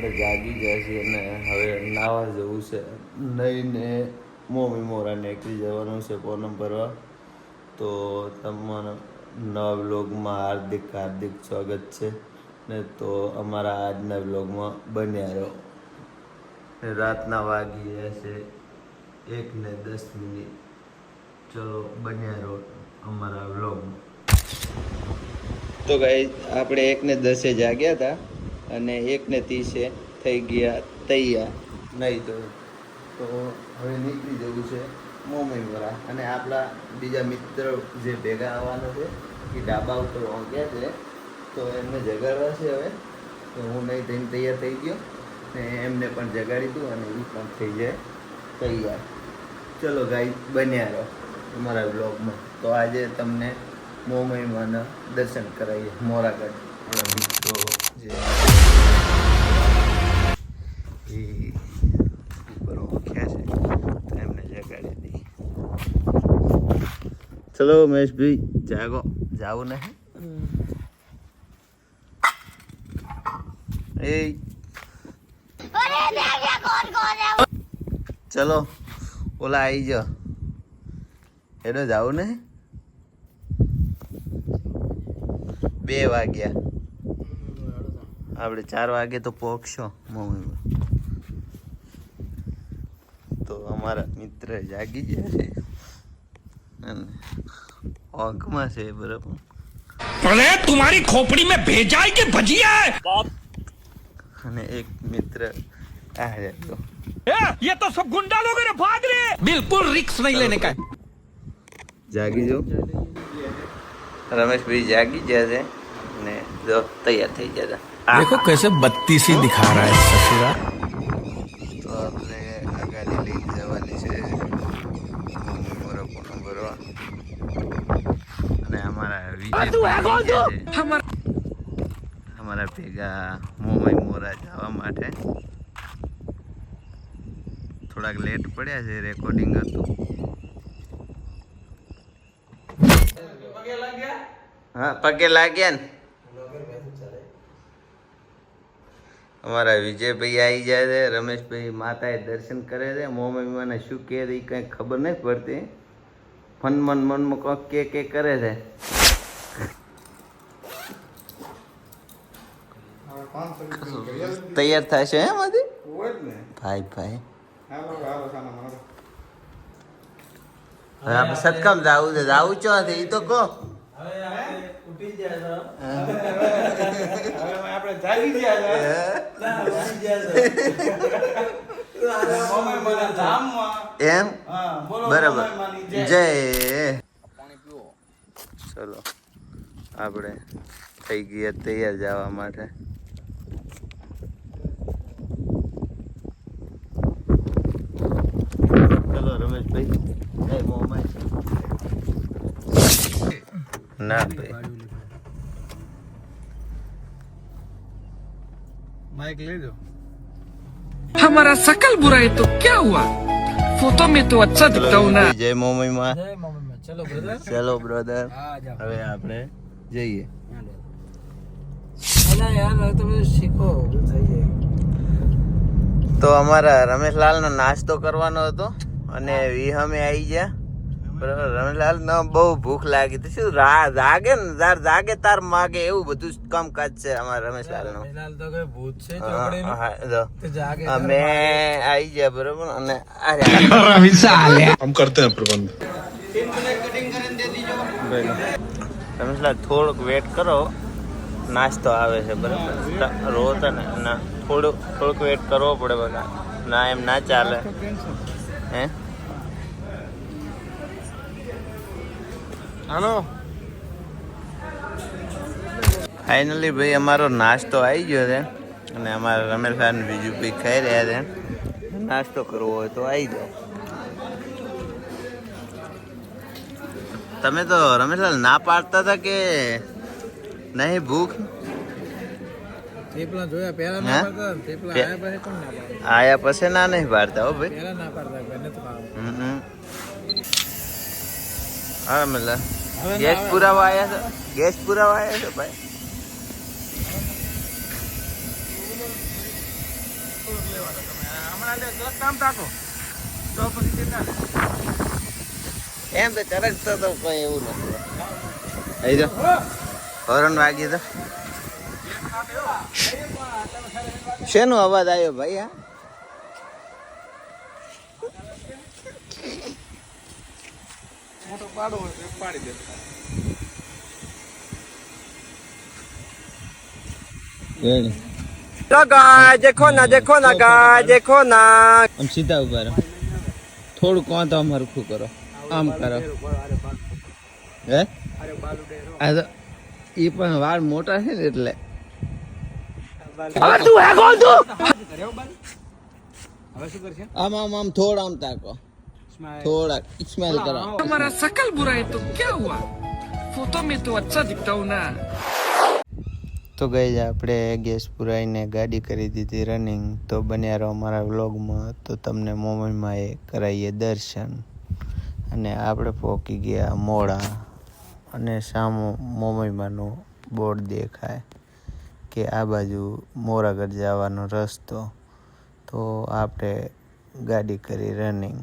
આપણે જાગી ગયા છીએ અને હવે નાવા જવું છે. નઈને મમ્મી મોરા નીકળી જવાનું છે પૂનમ ભરવા. તો તમારા નવા વ્લોગમાં હાર્દિક સ્વાગત છે ને. તો અમારા આજના વ્લોગમાં બન્યા રહો. રાતના વાગી ગયા છે 1:10. ચલો બન્યા રહો અમારા વ્લોગમાં. તો ગાઈસ આપણે 1:10 જાગ્યા હતા અને 1:30 થઈ ગયા તૈયાર નહીં તો હવે નીકળી જવું છે મોમીવાળા. અને આપણા બીજા મિત્ર જે ભેગા આવવાના છે એ ડાબા ઉપર ગયા છે તો એમને જગાડવા છે હવે. તો હું નહીં થઈને તૈયાર થઈ ગયો ને એમને પણ જગાડી દઉં અને એ પણ થઈ જાય તૈયાર. ચલો ગાઈસ બન્યા રહો અમારા બ્લોગમાં. તો આજે તમને મોમઈમાના દર્શન કરાવીએ. મોરાગઢ મિત્રો જે ઉપર ઓળખ્યા છે તો એમને જગાડી દઈએ. ચલો મહેશભાઈ જાગો, જાવું નહીં એ. ચલો ઓલા આવી જાઓ. હેડો જાવું નહીં. 2 વાગ્યા, આપણે 4 વાગે તો પહોંચશો મમ્મી. તો અમારા મિત્ર જાગી ગયા છે અને ઊંઘમાં છે બરાબર. अरे तुम्हारी खोपड़ी में भेजा है कि भजिया है? અને એક મિત્ર આ રહ્યો. ये तो सब गुंडा लोग हैं, भाग रहे. बिल्कुल रिक्स नहीं लेने का. જાગી જાઓ. રમેશભાઈ જાગી ગયા છે ને જો તૈયાર થઈ ગયા હતા. देखो कैसे बत्तीसी दिखा रहा है ससुरा. તો આપણે આ ગાડી લઈ જવાની છે ભરવા. અને અમારા અમારા ભેગા મોમઈ મોરા જવા માટે થોડાક લેટ પડ્યા છે. રેકોર્ડિંગ હતું. હા પગે લાગ્યા ને. અમારા વિજયભાઈ આવી જાય છે. રમેશભાઈ માતાએ દર્શન કરે છે. મોમઈ મને શું કહે છે કંઈ ખબર નથી પડતી. મનમાં કોઈક કે કરે છે. તૈયાર થાય છે એમાંથી ભાઈ ભાઈ. હવે આપણે સતકામ જવું છે. જવું ચો એ તો કહો. એમ બરાબર. જય. ચલો આપણે થઈ ગયા તૈયાર જવા માટે. ચલો રમેશભાઈ ના ભાઈ माइक ले दो. हमारा सकल बुराई तो क्या हुआ, फोटो में तो अच्छा दिखता हूँ ना. जय मोमी माँ. चलो ब्रदर. चलो ब्रदर. હવે આપણે જઈએ. अला यार તમે શીખો થઈ. તો અમારા રમેશલાલ નો નાસ્તો કરવાનો હતો અને વિહમે આવી ગયા બરાબર. રમેશલાલ ને બહુ ભૂખ લાગી તો શું જાગે ને તાર જાગે તાર માગે એવું બધું કામકાજ છે અમારા રમેશલાલ નું. રમેશલાલ તો કોઈ ભૂત છે ચોકડીનું તો જાગે. અમે આવી ગયા બરાબર. અને हम करते हैं प्रबंध. રમેશલાલ થોડુંક વેટ કરો, નાસ્તો આવે છે બરાબર. રોજ ને થોડુંક વેટ કરવો પડે બધા. ના એમ ના ચાલે હે. હાલો ફાઇનલી ભાઈ અમારો નાસ્તો આવી ગયો છે અને અમારા રમેશભાઈ બીજું ભાઈ ખાઈ રહ્યા છે. નાસ્તો કરવો હોય તો આવી જાઓ. તમે તો રમેશલાલ ના પાડતા હતા કે નહીં ભૂખ. થેપલા જોયા પહેલા ના પાડતા. થેપલા આયા પછી કોણ ના પાડે. આયા પછી ના નહીં પાડતા હો ભાઈ. પહેલા ના પાડતા બને તો પાડો. હા રમેશલાલ ગેસ પુરાવા આવ્યા છે. ગેસ પુરાવા આવ્યા છે ભાઈ. એમ તો ચરકતો તો કઈ એવું નથી. અહીં જો હોર્ન વાગી તો શેનો અવાજ આવ્યો ભાઈ? હા तो गाय देखो ना गाय देखो ना. આમ સીધા ઉભા રહો. થોડું કોણ તો આમ હરખું કરો. આમ કરો. હે આ તો ઈ પણ વાળ મોટા છે ને એટલે. આમ આમ આમ થોડા આમ તાકો. થોડા સ્માઈલ કરો. हमारा शकल बुरा है तो क्या हुआ फोटो में तो अच्छा दिखता हूँ ना. તો ગઈ આપણે ગેસ પુરાઈને ગાડી કરી દીધી રનિંગ. તો બન્યા રહો અમારા વ્લોગમાં. તો તમને મોમીમાં એ કરાવીએ દર્શન. અને આપણે પહોંચી ગયા મોડા. અને સામો મોમીમાનું બોર્ડ દેખાય કે આ બાજુ મોરાગઢ જવાનો રસ્તો. તો આપણે ગાડી કરી રનિંગ.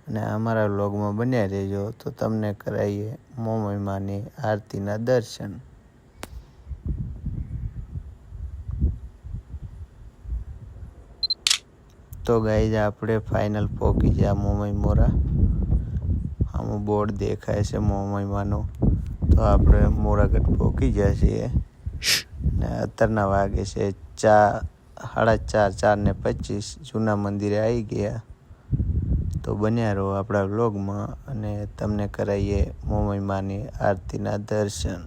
અને અમારા વ્લોગમાં બન્યા રહેજો. તો તમને કરાવીએ મોમીમાની આરતીના દર્શન. તો ગાઈઝ આપણે ફાઇનલ પહોંચી ગયા મોમઈ મોરા. આમાં બોર્ડ દેખાય છે મોમઈમાંનું. તો આપણે મોરાગઢ પહોંચી ગયા છીએ. ને અત્યારના વાગે છે 4:25. જૂના મંદિરે આવી ગયા. તો બન્યા રહો આપણા વ્લોગમાં. અને તમને કરાવીએ મોમઈમાંની આરતીના દર્શન.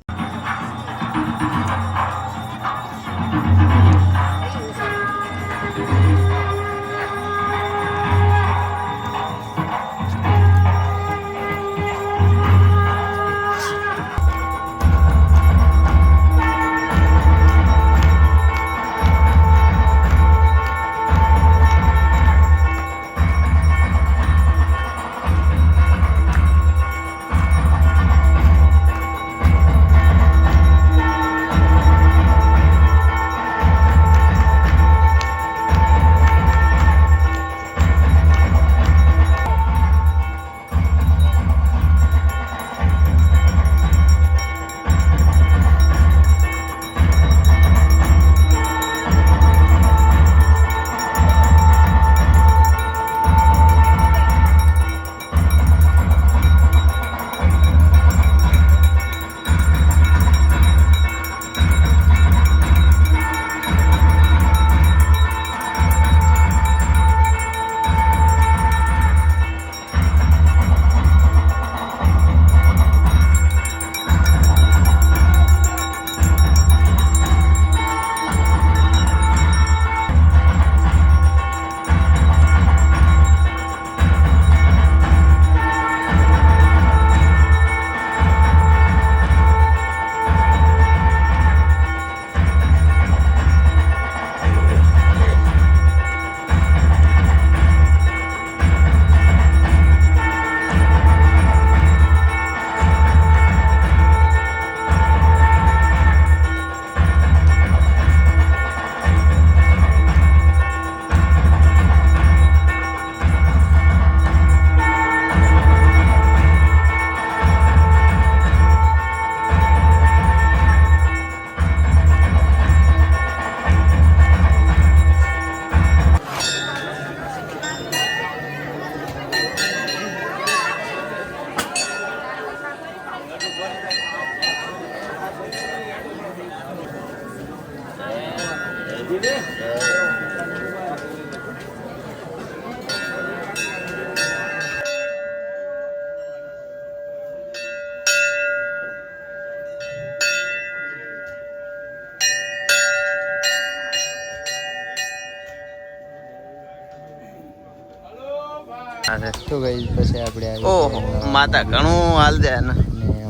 તો ગઈ પછી આપણે ઓહો માતા ઘણું હાલ દે ને.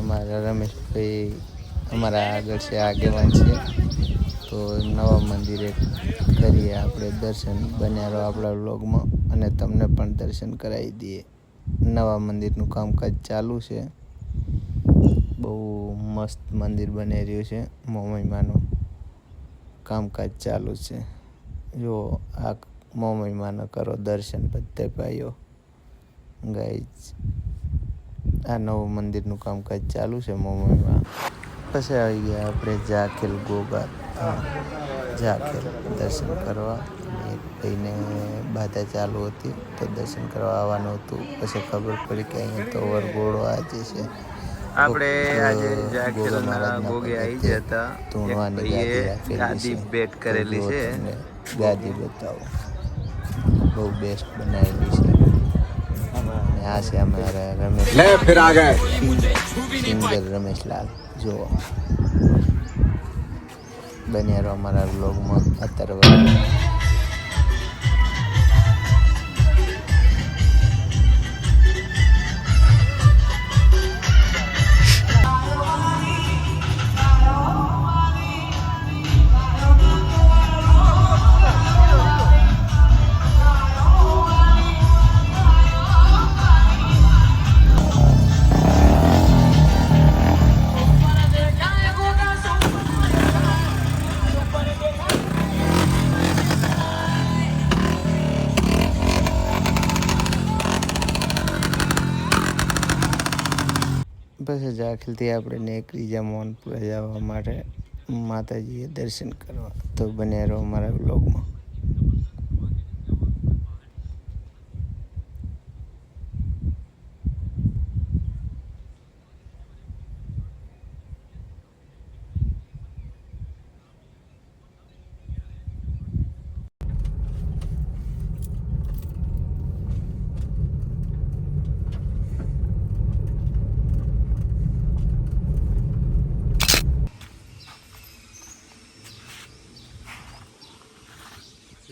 અમારા રમેશભાઈ અમારા આગળ છે, આગેવાન છે. તો નવા મંદિરે કરીએ આપણે દર્શન. બન્યા રહો આપણા વ્લોગમાં અને તમને પણ દર્શન કરાવી દઈએ. નવા મંદિરનું કામકાજ ચાલુ છે. બહુ મસ્ત મંદિર બની રહ્યું છે. મોમઈમાનું કામકાજ ચાલુ છે. જો આ મમ્મીમાંનો કરો દર્શન બધે ભાઈઓ ગાઈઝ. આ નવું મંદિરનું કામકાજ ચાલુ છે મમ્મીમાં. પછી આવી ગયા આપણે જાખેલ ગોગા. જાખેલ દર્શન કરવા. એક ભાઈને બાધા ચાલુ હતી તો દર્શન કરવા આવવાનું હતું. પછી ખબર પડી કે અહીંયા તો વરઘોડો આજે છે. આપણે આજે જાખેલના ગોગે આવી ગયા હતા. ધૂણવાની ગાદી ભેટ કરેલી છે. ગાદી બતાવો, બહુ બેસ્ટ બનાવેલી છે. અને આ છે અમારા રમેશ, સિંગર રમેશલાલ. જુઓ બન્યા રહો અમારા બ્લોગમાં. અત્યારે પછી જાખેલથી આપણે નીકળી ગયા મોહનપુરા જવા માટે માતાજીએ દર્શન કરવા. તો બન્યા રહો અમારા બ્લોગમાં.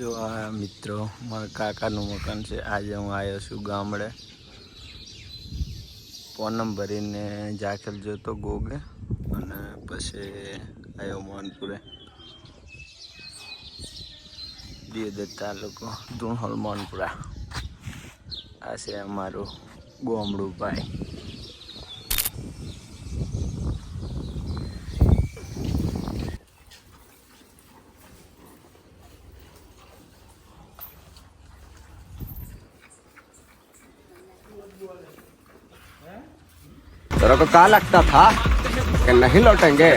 જો આ મિત્રો મારા કાકાનું મકાન છે. આજે હું આવ્યો છું ગામડે. પૂનમ ભરીને જાખેલ જોતો ગોગે અને પછી આવ્યો મોહનપુરે. દિયોદર તાલુકો ધૂણહોલ મોહનપુરા. આ છે અમારું ગોમડું ભાઈ. तेरे को क्या लगता था कि नहीं लौटेंगे?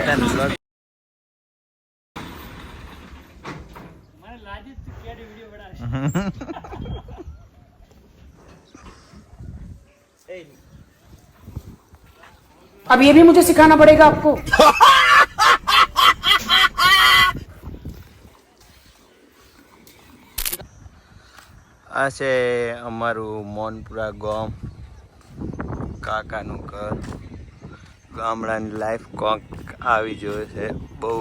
अब ये भी मुझे सिखाना पड़ेगा आपको. આ છે અમારું મોહનપુરા ગામ, કાકાનું ઘર. ગામડાની લાઈફ કોક આવી જોઈએ છે. બહુ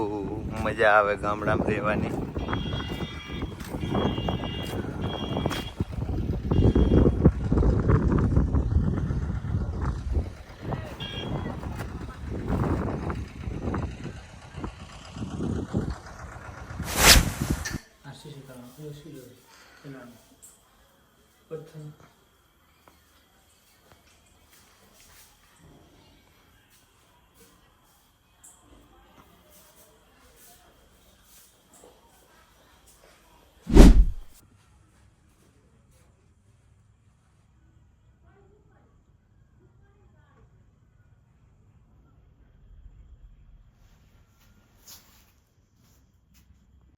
મજા આવે ગામડામાં રહેવાની. આશીષ